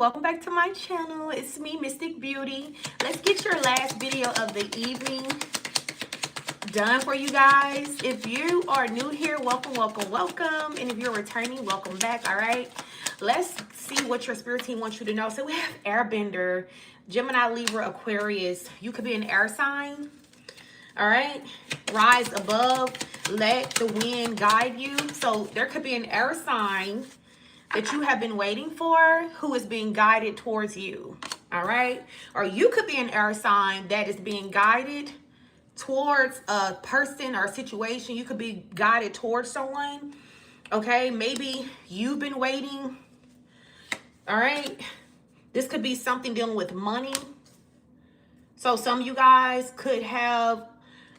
Welcome back to my channel. It's me, Mystic Beauty. Let's get your last video of the evening done for you guys. If you are new here, welcome, welcome, welcome. And if you're returning, welcome back. All right. Let's see what your spirit team wants you to know. So we have Airbender, Gemini, Libra, Aquarius. You could be an air sign. All right. Rise above. Let the wind guide you. So there could be an air sign that you have been waiting for who is being guided towards you. All right. Or you could be an air sign that is being guided towards a person or a situation. You could be guided towards someone. Okay. Maybe you've been waiting. All right. This could be something dealing with money. So some of you guys could have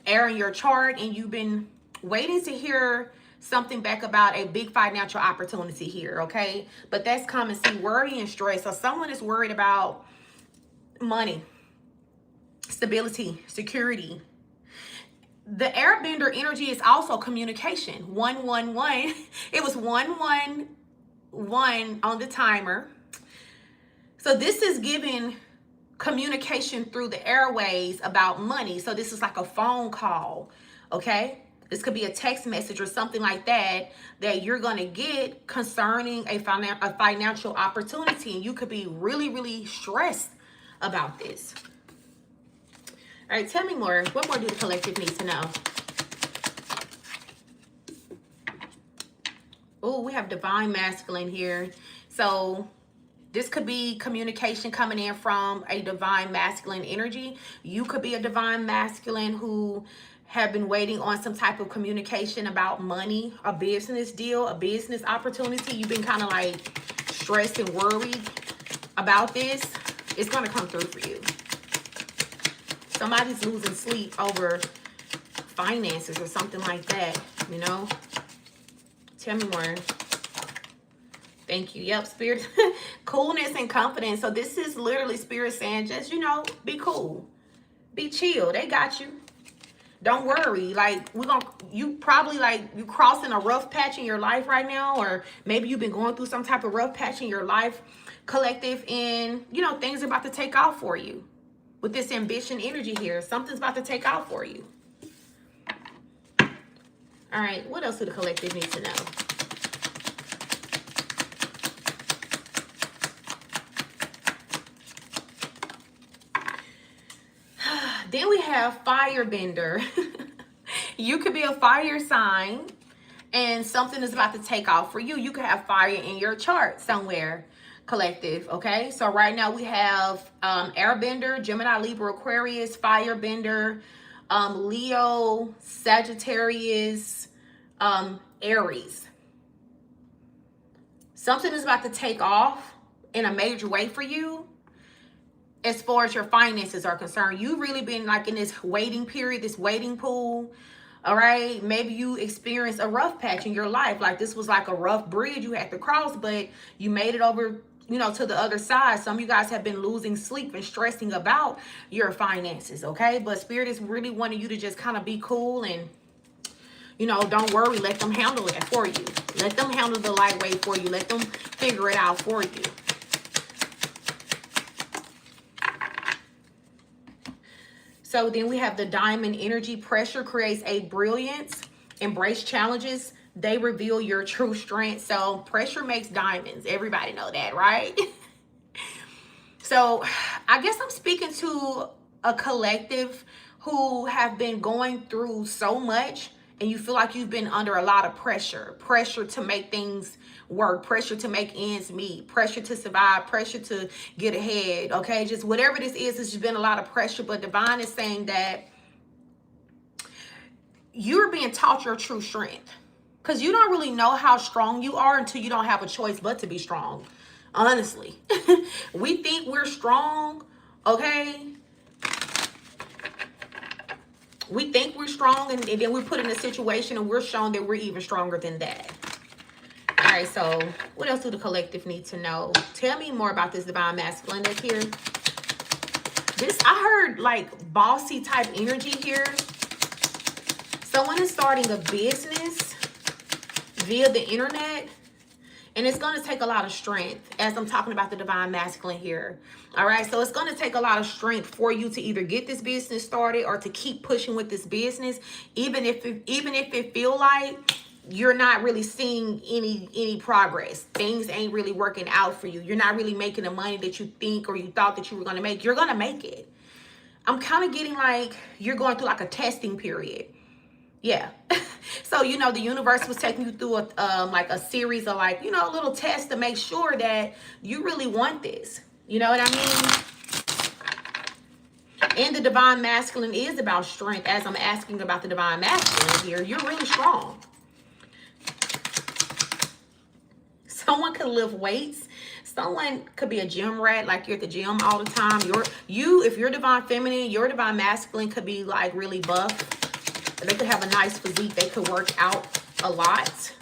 air in your chart and you've been waiting to hear something back about a big financial opportunity here, okay? But that's common. See, worry and stress. So someone is worried about money, stability, security. The airbender energy is also communication. 111. It was 111 on the timer. So this is giving communication through the airways about money. So this is like a phone call, okay? This could be a text message or something like that that you're going to get concerning a financial opportunity. And you could be really, really stressed about this. All right, tell me more. What more do the collective need to know? Oh, we have divine masculine here. So this could be communication coming in from a divine masculine energy. You could be a divine masculine who have been waiting on some type of communication about money, a business deal, a business opportunity. You've been kind of like stressed and worried about this. It's going to come through for you. Somebody's losing sleep over finances or something like that, you know? Tell me more. Thank you. Yep, spirit. Coolness and confidence. So this is literally spirit saying, just, you know, be cool. Be chill. They got you. Don't worry. Like, you probably like you crossing a rough patch in your life right now, or maybe you've been going through some type of rough patch in your life, collective, and you know, things are about to take off for you. With this ambition energy here, something's about to take off for you. All right, what else do the collective need to know? Then we have Firebender. You could be a fire sign and something is about to take off for you. You could have fire in your chart somewhere, collective, okay? So right now we have Airbender, Gemini, Libra, Aquarius, Firebender, Leo, Sagittarius, Aries. Something is about to take off in a major way for you. As far as your finances are concerned, you've really been like in this waiting period, this waiting pool. All right. Maybe you experienced a rough patch in your life. Like this was like a rough bridge you had to cross, but you made it over, you know, to the other side. Some of you guys have been losing sleep and stressing about your finances. Okay. But spirit is really wanting you to just kind of be cool and, you know, don't worry. Let them handle it for you. Let them handle the lightweight for you. Let them figure it out for you. So then we have the diamond energy. Pressure creates a brilliance. Embrace challenges. They reveal your true strength. So pressure makes diamonds. Everybody know that, right? So I guess I'm speaking to a collective who have been going through so much and you feel like you've been under a lot of pressure. Pressure to make things work, pressure to make ends meet, pressure to survive, pressure to get ahead, okay? Just whatever this is, it's just been a lot of pressure, but divine is saying that you're being taught your true strength because you don't really know how strong you are until you don't have a choice but to be strong, honestly. We think we're strong, okay? We think we're strong and then we're put in a situation and we're shown that we're even stronger than that. All right, so what else do the collective need to know? Tell me more about this divine masculine that's here. This, I heard like bossy type energy here. Someone is starting a business via the internet And it's going to take a lot of strength as I'm talking about the divine masculine here. All right. So it's going to take a lot of strength for you to either get this business started or to keep pushing with this business. Even if it feel like you're not really seeing any progress. Things ain't really working out for you. You're not really making the money that you think or you thought that you were going to make. You're going to make it. I'm kind of getting like you're going through like a testing period. Yeah. So, you know, the universe was taking you through like a series of like, you know, a little test to make sure that you really want this. You know what I mean? And the divine masculine is about strength. As I'm asking about the divine masculine here, you're really strong. Someone could lift weights. Someone could be a gym rat, like you're at the gym all the time. If you're divine feminine, your divine masculine could be like really buff. They could have a nice physique. They could work out a lot.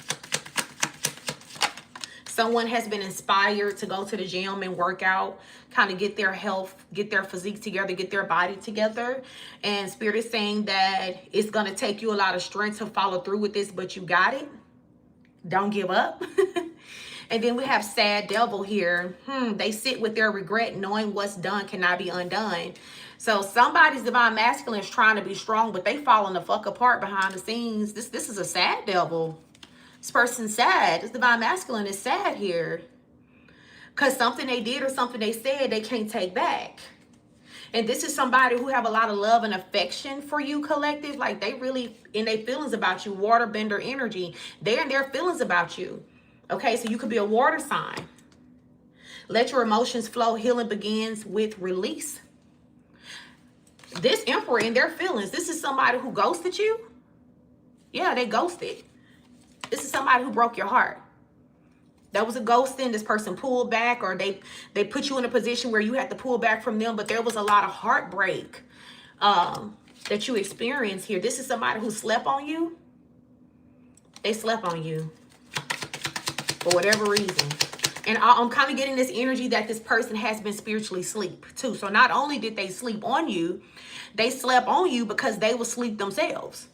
Someone has been inspired to go to the gym and work out, kind of get their health, get their physique together, get their body together. And Spirit is saying that it's going to take you a lot of strength to follow through with this, but you got it. Don't give up. And then we have sad devil here. They sit with their regret, knowing what's done cannot be undone. So somebody's divine masculine is trying to be strong, but they falling the fuck apart behind the scenes. This is a sad devil. This person's sad. This divine masculine is sad here. Because something they did or something they said, they can't take back. And this is somebody who have a lot of love and affection for you, collective. Like they really in their feelings about you. Waterbender energy. They're in their feelings about you. Okay, so you could be a water sign. Let your emotions flow. Healing begins with release. This emperor in their feelings. This is somebody who ghosted you. Yeah, they ghosted. This is somebody who broke your heart. That was a ghosting. This person pulled back, or they put you in a position where you had to pull back from them. But there was a lot of heartbreak that you experienced here. This is somebody who slept on you. They slept on you for whatever reason. And I'm kind of getting this energy that this person has been spiritually asleep too. So not only did they sleep on you, they slept on you because they will sleep themselves.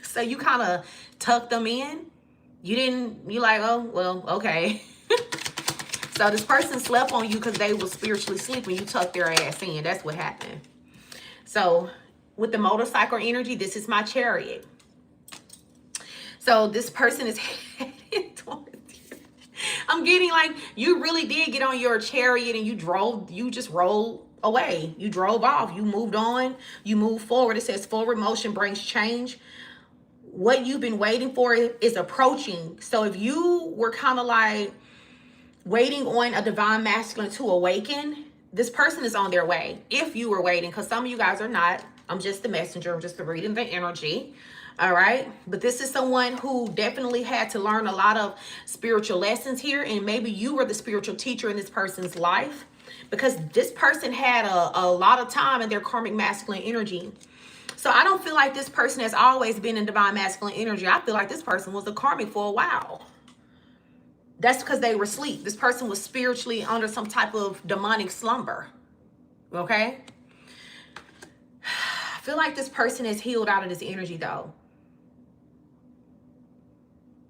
So you kind of tucked them in. You like, oh, well, okay. So this person slept on you because they were spiritually sleeping. You tucked their ass in. That's what happened. So with the motorcycle energy, this is my chariot. So this person is headed towards you. I'm getting like you really did get on your chariot and you just rolled away. You drove off. You moved on. You moved forward. It says forward motion brings change. What you've been waiting for is approaching. So if you were kind of like waiting on a divine masculine to awaken, this person is on their way. If you were waiting, because some of you guys are not. I'm just the messenger. I'm just reading the energy. All right. But this is someone who definitely had to learn a lot of spiritual lessons here. And maybe you were the spiritual teacher in this person's life, because this person had a lot of time in their karmic masculine energy. So I don't feel like this person has always been in divine masculine energy. I feel like this person was a karmic for a while. That's because they were asleep. This person was spiritually under some type of demonic slumber. Okay? I feel like this person is healed out of this energy though.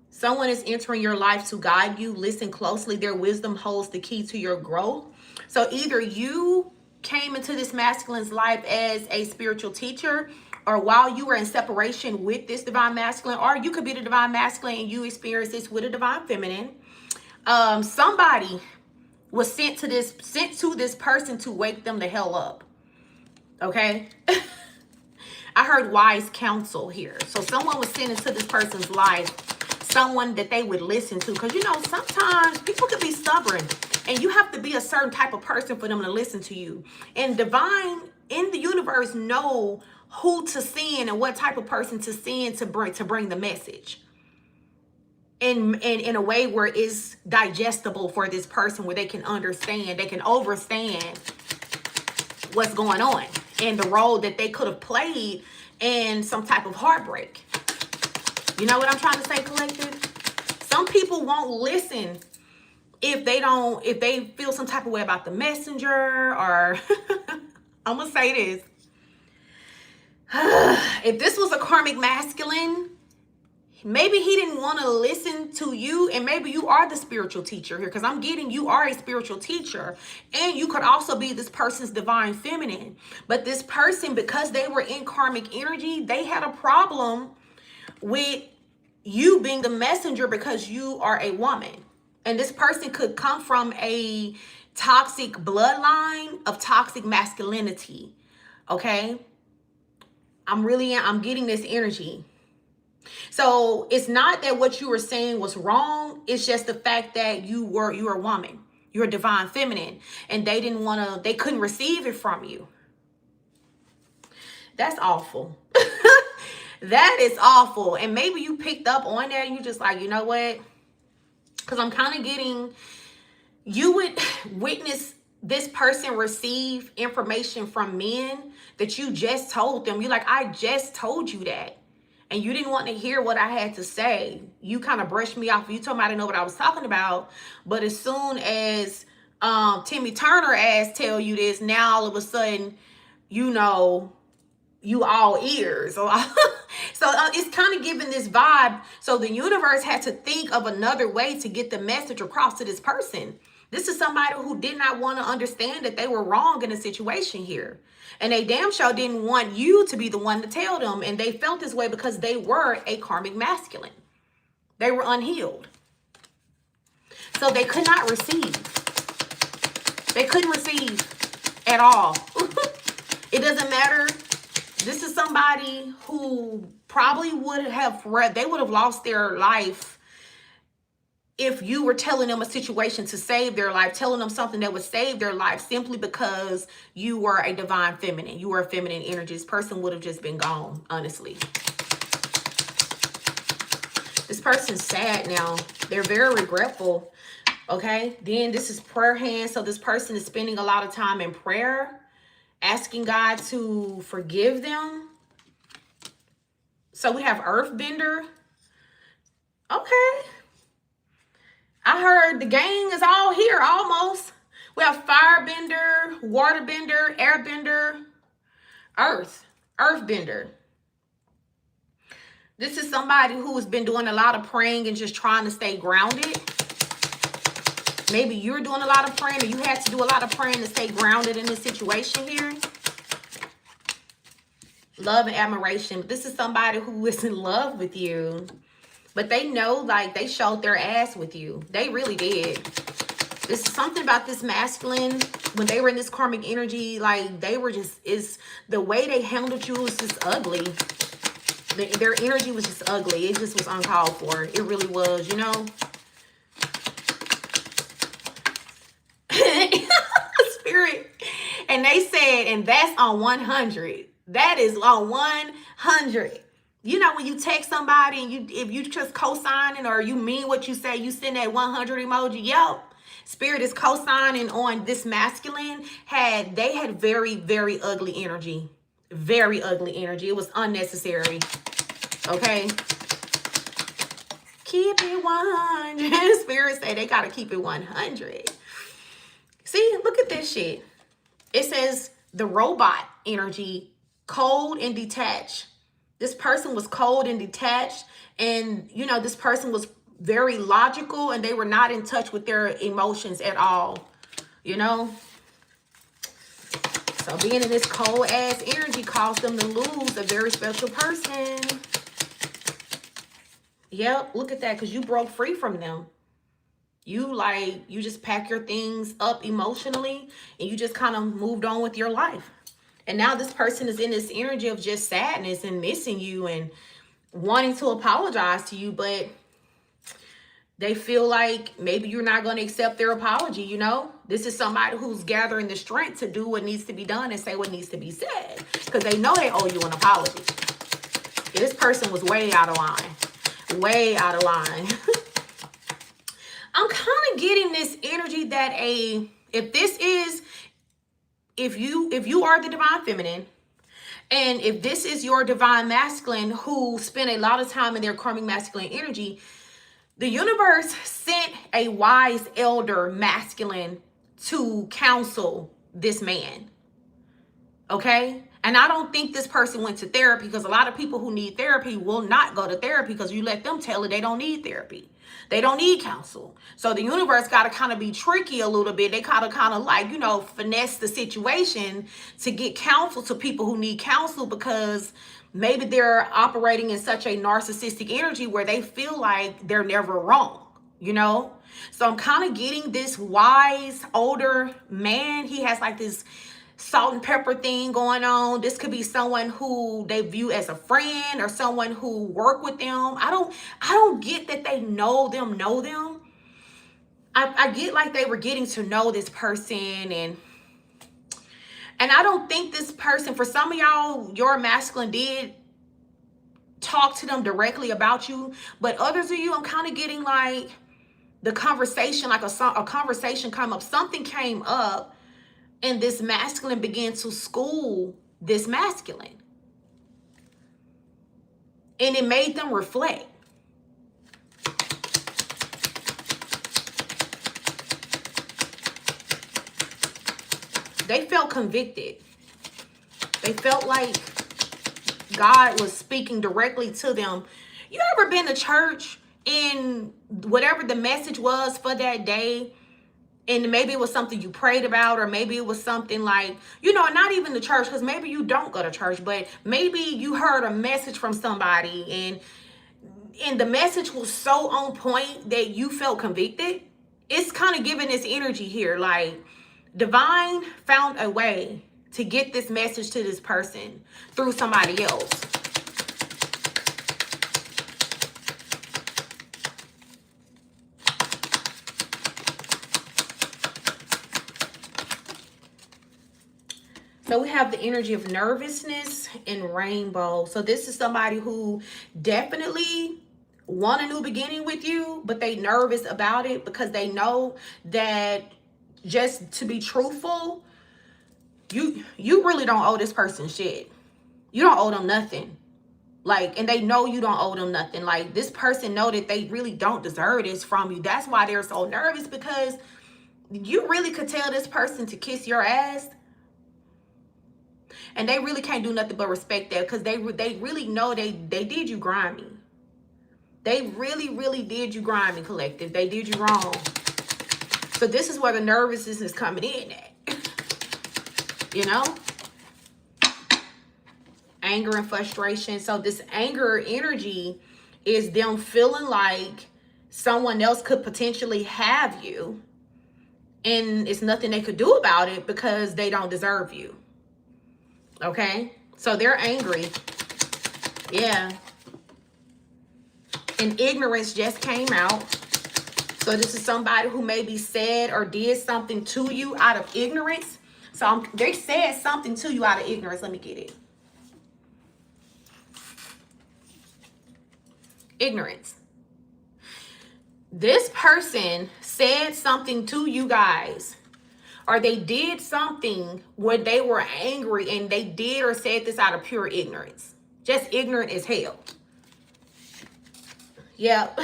Someone is entering your life to guide you. Listen closely. Their wisdom holds the key to your growth. So either you came into this masculine's life as a spiritual teacher, or while you were in separation with this divine masculine, or you could be the divine masculine and you experience this with a divine feminine. Somebody was sent to this person to wake them the hell up. Okay. I heard wise counsel here. So someone was sent into this person's life, someone that they would listen to. Because, you know, sometimes people can be stubborn and you have to be a certain type of person for them to listen to you. And divine in the universe know who to send and what type of person to send to bring the message. In a way where it's digestible for this person, where they can understand, they can overstand what's going on and the role that they could have played in some type of heartbreak. You know what I'm trying to say, collective? Some people won't listen if they feel some type of way about the messenger, or I'm gonna say this. If this was a karmic masculine, maybe he didn't want to listen to you, and maybe you are the spiritual teacher here, because I'm getting you are a spiritual teacher, and you could also be this person's divine feminine. But this person, because they were in karmic energy, they had a problem with you being the messenger because you are a woman. And this person could come from a toxic bloodline of toxic masculinity. Okay? I'm getting this energy. So it's not that what you were saying was wrong. It's just the fact that you're a woman. You're a divine feminine. And they couldn't receive it from you. That's awful. That is awful. And maybe you picked up on that and you're just like, you know what? Because I'm kind of getting, you would witness this person receive information from men that you just told them. You're like, I just told you that. And you didn't want to hear what I had to say. You kind of brushed me off. You told me I didn't know what I was talking about. But as soon as Timmy Turner ass tell you this, now all of a sudden, you know, you all ears. So it's kind of giving this vibe. So the universe had to think of another way to get the message across to this person. This is somebody who did not want to understand that they were wrong in a situation here. And they damn sure didn't want you to be the one to tell them. And they felt this way because they were a karmic masculine. They were unhealed. So they could not receive. They couldn't receive at all. It doesn't matter. This is somebody who probably would have lost their life if you were telling them a situation to save their life, telling them something that would save their life simply because you were a divine feminine. You were a feminine energy. This person would have just been gone, honestly. This person's sad now. They're very regretful, okay? Then this is prayer hand. So this person is spending a lot of time in prayer, asking God to forgive them. So we have Earthbender. Okay. I heard the gang is all here almost. We have Firebender, Waterbender, Airbender, Earthbender. This is somebody who has been doing a lot of praying and just trying to stay grounded. Maybe you're doing a lot of praying, or you had to do a lot of praying to stay grounded in this situation here. Love and admiration. This is somebody who is in love with you. But they know, like, they showed their ass with you. They really did. This is something about this masculine. When they were in this karmic energy, like, they were just, the way they handled you was just ugly. Their energy was just ugly. It just was uncalled for. It really was, you know? Spirit. And they said, and that's on 100. That is on 100. You know, when you text somebody and if you just co-signing or you mean what you say, you send that 100 emoji. Yo, Spirit is co-signing on this masculine. They had very, very ugly energy. Very ugly energy. It was unnecessary. Okay. Keep it 100. Spirit say they got to keep it 100. See, look at this shit. It says the robot energy, cold and detached. This person was cold and detached, and, you know, this person was very logical, and they were not in touch with their emotions at all, you know? So being in this cold-ass energy caused them to lose a very special person. Yep, look at that, because you broke free from them. You just pack your things up emotionally, and you just kind of moved on with your life. And now this person is in this energy of just sadness and missing you and wanting to apologize to you, but they feel like maybe you're not going to accept their apology, you know? This is somebody who's gathering the strength to do what needs to be done and say what needs to be said, because they know they owe you an apology. Yeah, this person was way out of line. Way out of line. I'm kind of getting this energy that if you are the divine feminine, and if this is your divine masculine who spent a lot of time in their karmic masculine energy, the universe sent a wise elder masculine to counsel this man. Okay? And I don't think this person went to therapy, because a lot of people who need therapy will not go to therapy because you let them tell it they don't need therapy. They don't need counsel. So the universe got to kind of be tricky a little bit. They kind of like, you know, finesse the situation to get counsel to people who need counsel, because maybe they're operating in such a narcissistic energy where they feel like they're never wrong, you know? So I'm kind of getting this wise, older man. He has like this salt and pepper thing going on. This could be someone who they view as a friend or someone who work with them. I don't get that they know them. I get like they were getting to know this person, and I don't think this person, for some of y'all, your masculine did talk to them directly about you, but others of you, I'm kind of getting like the conversation, like a conversation come up, something came up, and this masculine began to school this masculine. And it made them reflect. They felt convicted. They felt like God was speaking directly to them. You ever been to church and whatever the message was for that day, and maybe it was something you prayed about, or maybe it was something like, you know, not even the church, because maybe you don't go to church, but maybe you heard a message from somebody and the message was so on point that you felt convicted? It's kind of giving this energy here, like divine found a way to get this message to this person through somebody else. So we have the energy of nervousness and rainbow. So this is somebody who definitely want a new beginning with you, but they nervous about it because they know that, just to be truthful, you really don't owe this person shit. You don't owe them nothing. Like, and they know you don't owe them nothing. Like, this person know that they really don't deserve this from you. That's why they're so nervous, because you really could tell this person to kiss your ass, and they really can't do nothing but respect that, because they really know they did you grimy. They really did you grimy, collective. They did you wrong. So this is where the nervousness is coming in at. You know? Anger and frustration. So this anger energy is them feeling like someone else could potentially have you, and it's nothing they could do about it because they don't deserve you. Okay? So they're angry. Yeah. And ignorance just came out. So this is somebody who maybe said or did something to you out of ignorance. So they said something to you out of ignorance. Let me get it. Ignorance. This person said something to you guys, or they did something when they were angry, and they did or said this out of pure ignorance. Just ignorant as hell. Yep.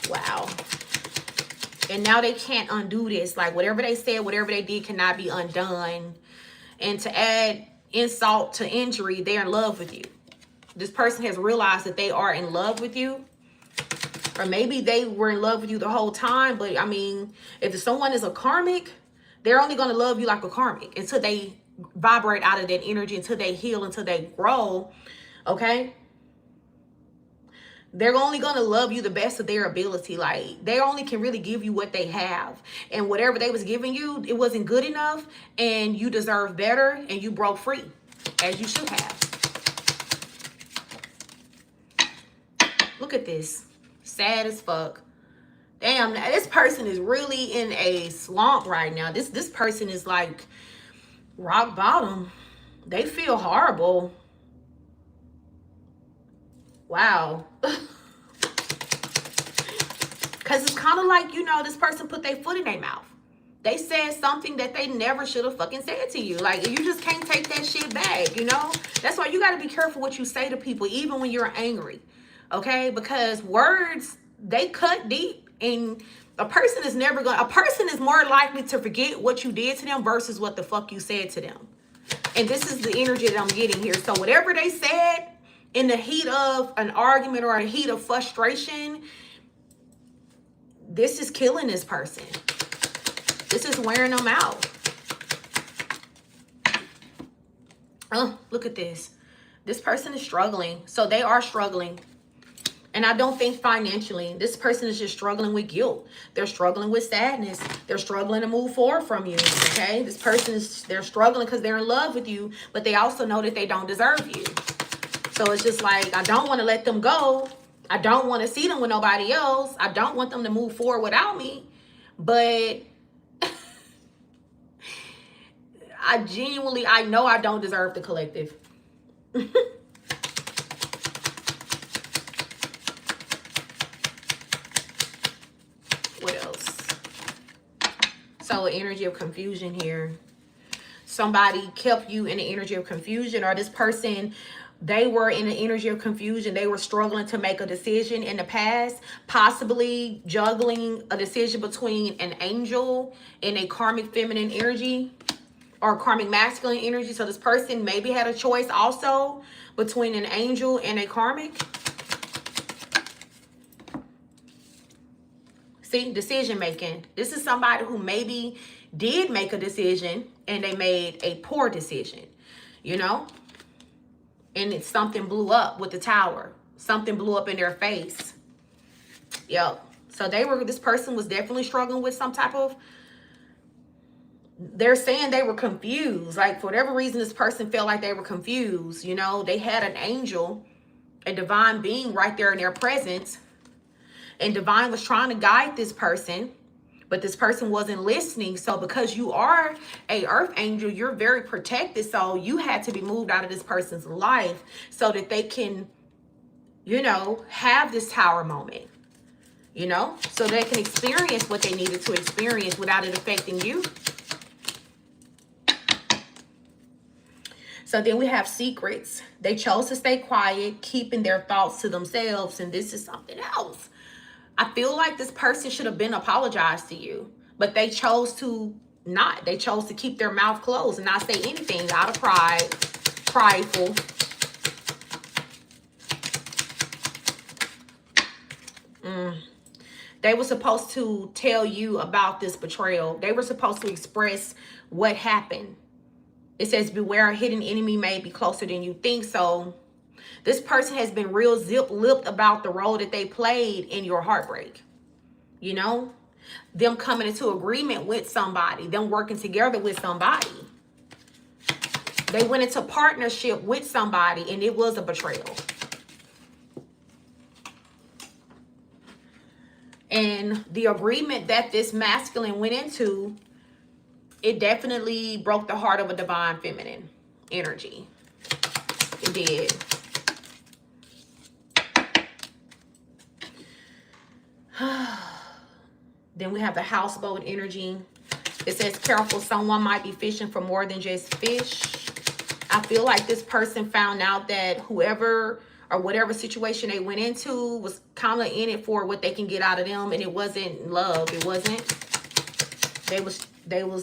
Wow. And now they can't undo this. Like, whatever they said, whatever they did cannot be undone. And to add insult to injury, they're in love with you. This person has realized that they are in love with you. Or maybe they were in love with you the whole time. But, I mean, if someone is a karmic, they're only going to love you like a karmic until they vibrate out of that energy, until they heal, until they grow. Okay? They're only going to love you the best of their ability. Like, they only can really give you what they have. And whatever they was giving you, it wasn't good enough. And you deserve better. And you broke free. As you should have. Look at this. Sad as fuck. Damn, this person is really in a slump right now. This person is like rock bottom. They feel horrible. Wow. Because it's kind of like, you know, this person put their foot in their mouth. They said something that they never should have fucking said to you. Like, you just can't take that shit back, you know? That's why you got to be careful what you say to people, even when you're angry. Okay? Because words, they cut deep. And a person is never going to... A person is more likely to forget what you did to them versus what the fuck you said to them. And this is the energy that I'm getting here. So whatever they said in the heat of an argument or a heat of frustration, this is killing this person. This is wearing them out. Oh, look at this. This person is struggling. So they are struggling. And I don't think financially. This person is just struggling with guilt. They're struggling with sadness. They're struggling to move forward from you, okay? This person is, they're struggling because they're in love with you, but they also know that they don't deserve you. So it's just like, I don't want to let them go. I don't want to see them with nobody else. I don't want them to move forward without me. But I know I don't deserve the collective. What else? So energy of confusion here. Somebody kept you in the energy of confusion, or this person, they were in the energy of confusion. They were struggling to make a decision in the past, possibly juggling a decision between an angel and a karmic feminine energy or karmic masculine energy. So this person maybe had a choice also between an angel and a karmic. See, decision making. This is somebody who maybe did make a decision and they made a poor decision, you know? And it's something blew up with the tower. Something blew up in their face. Yep. So this person was definitely struggling with some type of, they're saying they were confused. Like for whatever reason, this person felt like they were confused. You know, they had an angel, a divine being right there in their presence. And divine was trying to guide this person, but this person wasn't listening. So because you are a earth angel, you're very protected. So you had to be moved out of this person's life so that they can, you know, have this tower moment, you know, so they can experience what they needed to experience without it affecting you. So then we have secrets. They chose to stay quiet, keeping their thoughts to themselves. And this is something else. I feel like this person should have been apologized to you, but they chose to not. They chose to keep their mouth closed and not say anything out of pride, prideful. They were supposed to tell you about this betrayal. They were supposed to express what happened. It says, beware, a hidden enemy may be closer than you think. So this person has been real zip-lipped about the role that they played in your heartbreak. You know, them coming into agreement with somebody, them working together with somebody. They went into partnership with somebody and it was a betrayal. And the agreement that this masculine went into, it definitely broke the heart of a divine feminine energy. It did. Then we have the houseboat energy. It says, careful, someone might be fishing for more than just fish. I feel like this person found out that whoever or whatever situation they went into was kind of in it for what they can get out of them. And it wasn't love. It wasn't.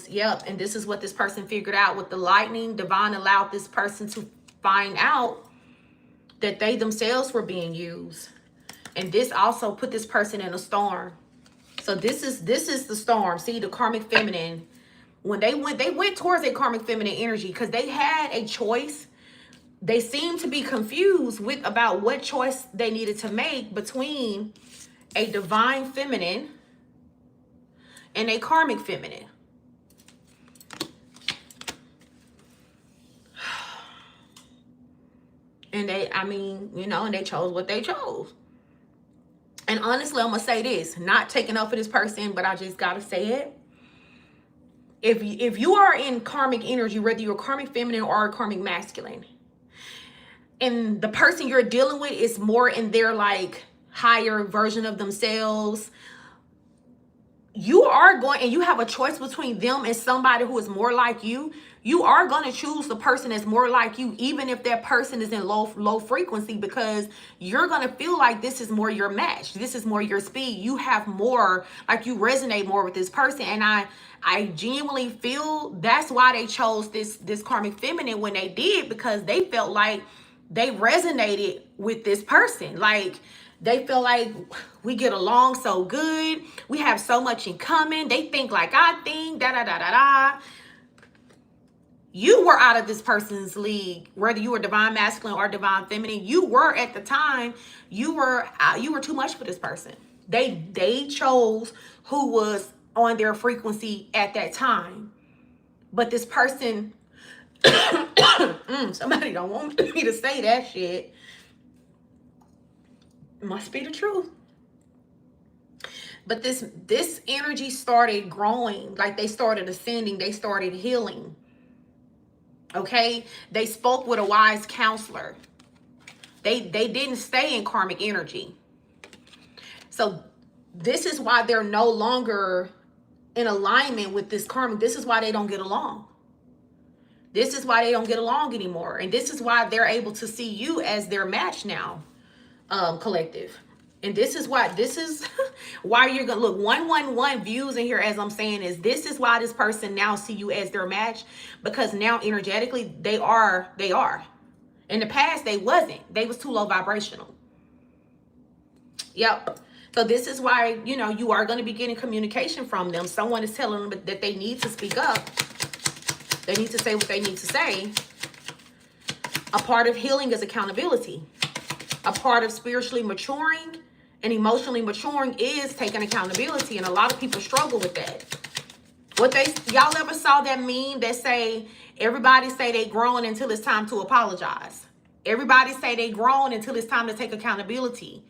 Yep. And this is what this person figured out with the lightning. Divine allowed this person to find out that they themselves were being used. And this also put this person in a storm. So this is the storm. See, the karmic feminine, when they went towards a karmic feminine energy because they had a choice. They seemed to be confused about what choice they needed to make between a divine feminine and a karmic feminine. And they chose what they chose. And honestly, I'm going to say this, not taking up for this person, but I just got to say it. If you are in karmic energy, whether you're a karmic feminine or a karmic masculine, and the person you're dealing with is more in their like higher version of themselves, you are going, and you have a choice between them and somebody who is more like you, you are going to choose the person that's more like you, even if that person is in low frequency, because you're going to feel like this is more your match. This is more your speed. You have more, like you resonate more with this person. And I genuinely feel that's why they chose this karmic feminine when they did, because they felt like they resonated with this person. Like they feel like we get along so good. We have so much in common. They think like I think, da da da da da. You were out of this person's league, whether you were divine masculine or divine feminine. You were at the time, you were too much for this person. They chose who was on their frequency at that time. But this person, somebody don't want me to say that shit. Must be the truth. But this energy started growing, like they started ascending, they started healing. Okay, they spoke with a wise counselor. They didn't stay in karmic energy. So this is why they're no longer in alignment with this karmic. This is why they don't get along. This is why they don't get along anymore. And this is why they're able to see you as their match now, collective. And this is why you're gonna look 111 views in here, as I'm saying, is this is why this person now see you as their match, because now energetically they are. In the past they wasn't. They was too low vibrational. Yep. So this is why, you know, you are going to be getting communication from them. Someone is telling them that they need to speak up. They need to say what they need to say. A part of healing is accountability. A part of spiritually maturing and emotionally maturing is taking accountability, and a lot of people struggle with that. Y'all ever saw that meme that say everybody say they grown until it's time to apologize? Everybody say they grown until it's time to take accountability.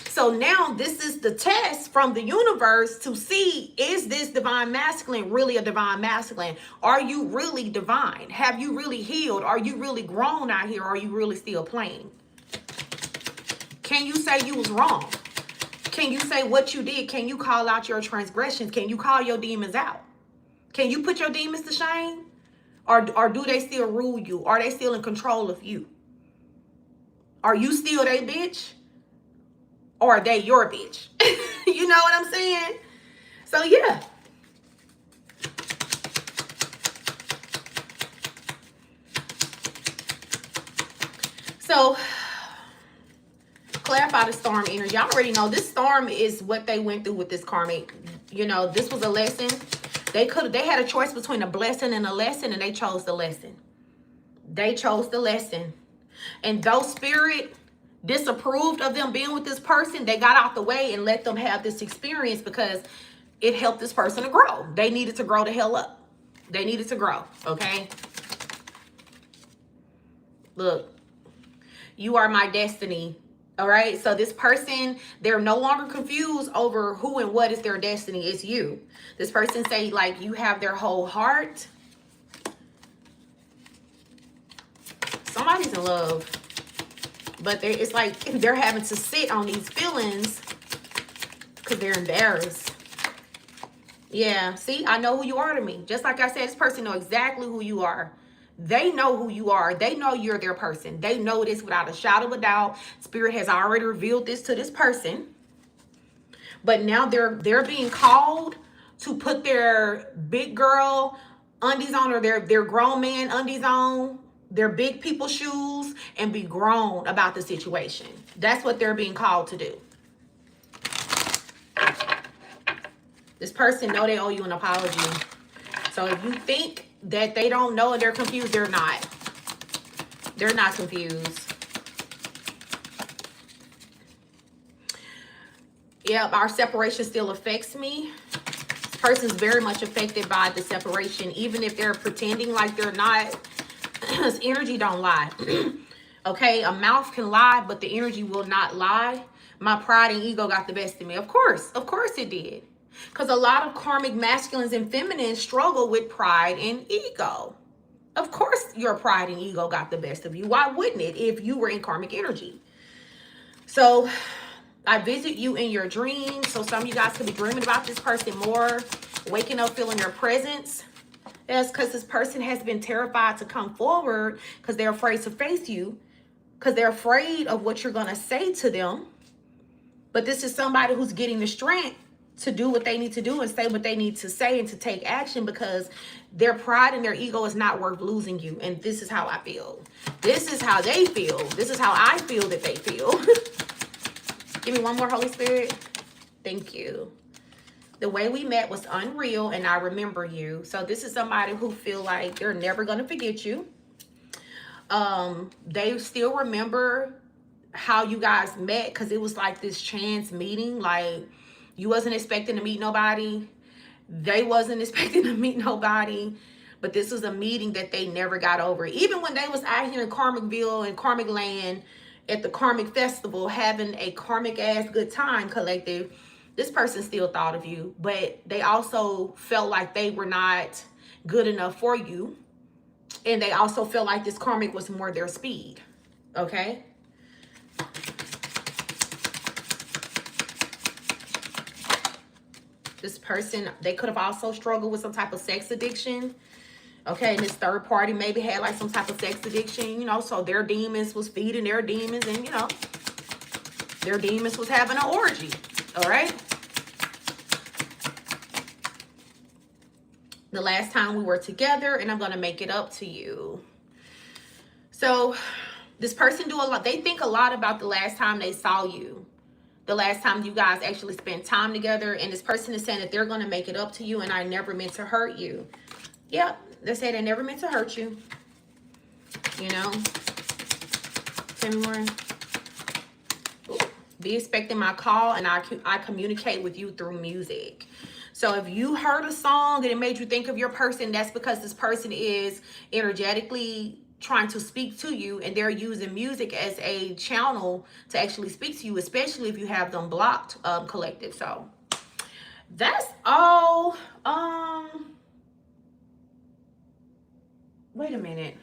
So now this is the test from the universe to see, is this divine masculine really a divine masculine? Are you really divine? Have you really healed? Are you really grown out here? Or are you really still playing? Can you say you was wrong? Can you say what you did? Can you call out your transgressions? Can you call your demons out? Can you put your demons to shame? Or do they still rule you? Are they still in control of you? Are you still their bitch? Or are they your bitch? You know what I'm saying? So yeah. So clarify the storm energy. I already know this storm is what they went through with this karmic. You know, this was a lesson. They had a choice between a blessing and a lesson, and they chose the lesson. They chose the lesson. And though spirit disapproved of them being with this person, they got out the way and let them have this experience because it helped this person to grow. They needed to grow the hell up. They needed to grow, okay? Look, you are my destiny, all right? So this person, they're no longer confused over who and what is their destiny. It's you. This person say, like, you have their whole heart. Somebody's in love. But it's like they're having to sit on these feelings because they're embarrassed. Yeah, see, I know who you are to me. Just like I said, this person know exactly who you are. They know who you are. They know you're their person. They know this without a shadow of a doubt. Spirit has already revealed this to this person. But now they're being called to put their big girl undies on, or their grown man undies on, their big people shoes, and be grown about the situation. That's what they're being called to do. This person know they owe you an apology. So if you think that they don't know and they're confused, they're not. They're not confused. Yep, our separation still affects me. This person's very much affected by the separation, even if they're pretending like they're not. This energy don't lie. Okay, a mouth can lie, but the energy will not lie. My pride and ego got the best of me. Of course it did. Because a lot of karmic masculines and feminines struggle with pride and ego. Of course your pride and ego got the best of you. Why wouldn't it if you were in karmic energy? So I visit you in your dreams. So some of you guys could be dreaming about this person more, waking up feeling their presence. That's because this person has been terrified to come forward because they're afraid to face you, because they're afraid of what you're going to say to them. But this is somebody who's getting the strength to do what they need to do and say what they need to say and to take action, because their pride and their ego is not worth losing you. And this is how I feel. This is how they feel. This is how I feel that they feel. Give me one more, Holy Spirit. Thank you. The way we met was unreal, and I remember you. So this is somebody who feel like they're never going to forget you. They still remember how you guys met, because it was like this chance meeting. Like, you wasn't expecting to meet nobody. They wasn't expecting to meet nobody. But this was a meeting that they never got over. Even when they was out here in Karmicville and Karmic land at the Karmic festival having a Karmic ass good time, collective, this person still thought of you. But they also felt like they were not good enough for you. And they also felt like this Karmic was more their speed. Okay? This person, they could have also struggled with some type of sex addiction. Okay, and this third party maybe had like some type of sex addiction, you know, so their demons was feeding their demons, and, you know, their demons was having an orgy. All right? The last time we were together, and I'm going to make it up to you. So this person do a lot. They think a lot about the last time they saw you. The last time you guys actually spent time together, and this person is saying that they're going to make it up to you, and I never meant to hurt you. Yep, they say they never meant to hurt you. You know? Tell me more. Be expecting my call, and I communicate with you through music. So if you heard a song and it made you think of your person, that's because this person is energetically trying to speak to you, and they're using music as a channel to actually speak to you, especially if you have them blocked, collective. So that's all. Wait a minute.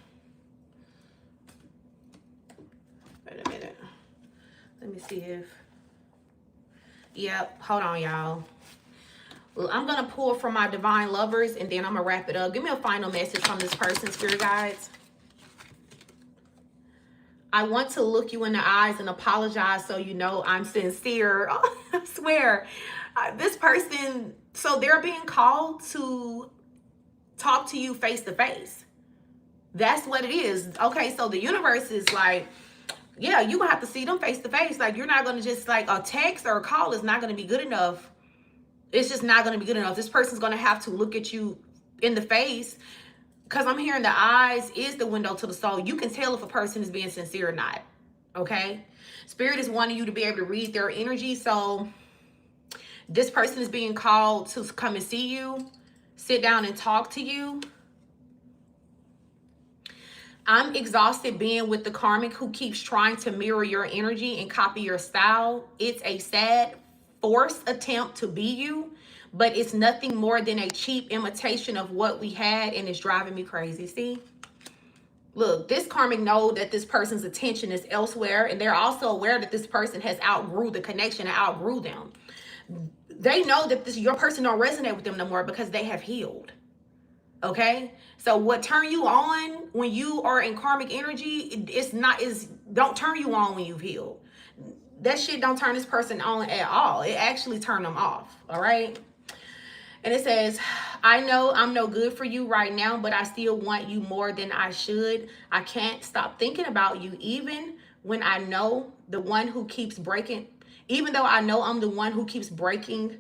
Let me see if, yep, hold on, y'all. Well, I'm gonna pull from my divine lovers, and then I'm gonna wrap it up. Give me a final message from this person, spirit guides. I want to look you in the eyes and apologize so you know I'm sincere. Oh, I swear. This person, so they're being called to talk to you face to face. That's what it is. Okay, so the universe is like, yeah, you're going to have to see them face to face. Like, you're not going to just, like, a text or a call is not going to be good enough. It's just not going to be good enough. This person's going to have to look at you in the face. Because I'm hearing the eyes is the window to the soul. You can tell if a person is being sincere or not. Okay? Spirit is wanting you to be able to read their energy. So this person is being called to come and see you, sit down and talk to you. I'm exhausted being with the Karmic who keeps trying to mirror your energy and copy your style. It's a sad, forced attempt to be you. But it's nothing more than a cheap imitation of what we had, and it's driving me crazy. See? Look, this Karmic know that this person's attention is elsewhere, and they're also aware that this person has outgrew the connection and outgrew them. They know that your person don't resonate with them no more because they have healed. Okay? So what turn you on when you are in Karmic energy, don't turn you on when you've healed. That shit don't turn this person on at all. It actually turn them off. All right? And it says, I know I'm no good for you right now, but I still want you more than I should. I can't stop thinking about you, even when I know the one who keeps breaking, even though I know I'm the one who keeps breaking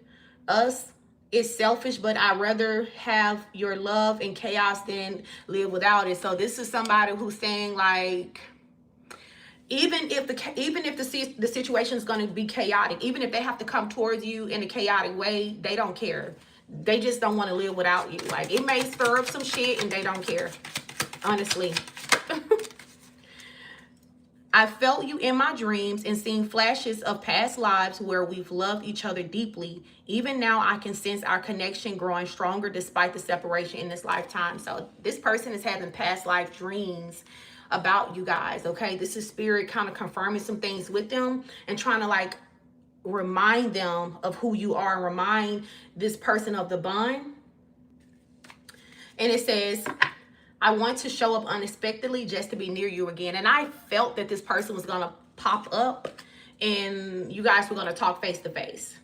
us. It's selfish, but I'd rather have your love and chaos than live without it. So this is somebody who's saying, like, even if the situation is going to be chaotic, even if they have to come towards you in a chaotic way, they don't care. They just don't want to live without you. Like, it may stir up some shit and they don't care. Honestly. I felt you in my dreams and seen flashes of past lives where we've loved each other deeply. Even now, I can sense our connection growing stronger despite the separation in this lifetime. So this person is having past life dreams about you guys, okay? This is spirit kind of confirming some things with them and trying to, like, remind them of who you are and remind this person of the bond. And it says, I want to show up unexpectedly just to be near you again. And I felt that this person was going to pop up and you guys were going to talk face to face.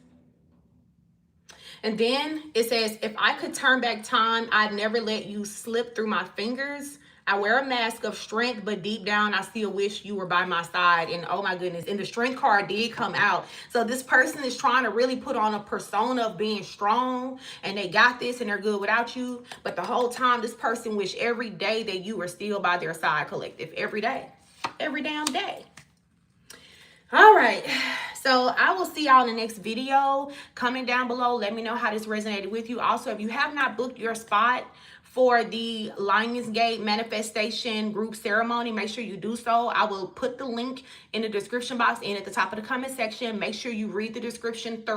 And then it says, if I could turn back time, I'd never let you slip through my fingers. I wear a mask of strength, but deep down, I still wish you were by my side. And oh my goodness, and the strength card did come out. So this person is trying to really put on a persona of being strong, and they got this and they're good without you. But the whole time, this person wish every day that you were still by their side, collective. Every day. Every damn day. All right, so I will see y'all in the next video. Comment down below, let me know how this resonated with you. Also, if you have not booked your spot for the Lionsgate manifestation group ceremony, make sure you do so. I will put the link in the description box and at the top of the comment section. Make sure you read the description thoroughly.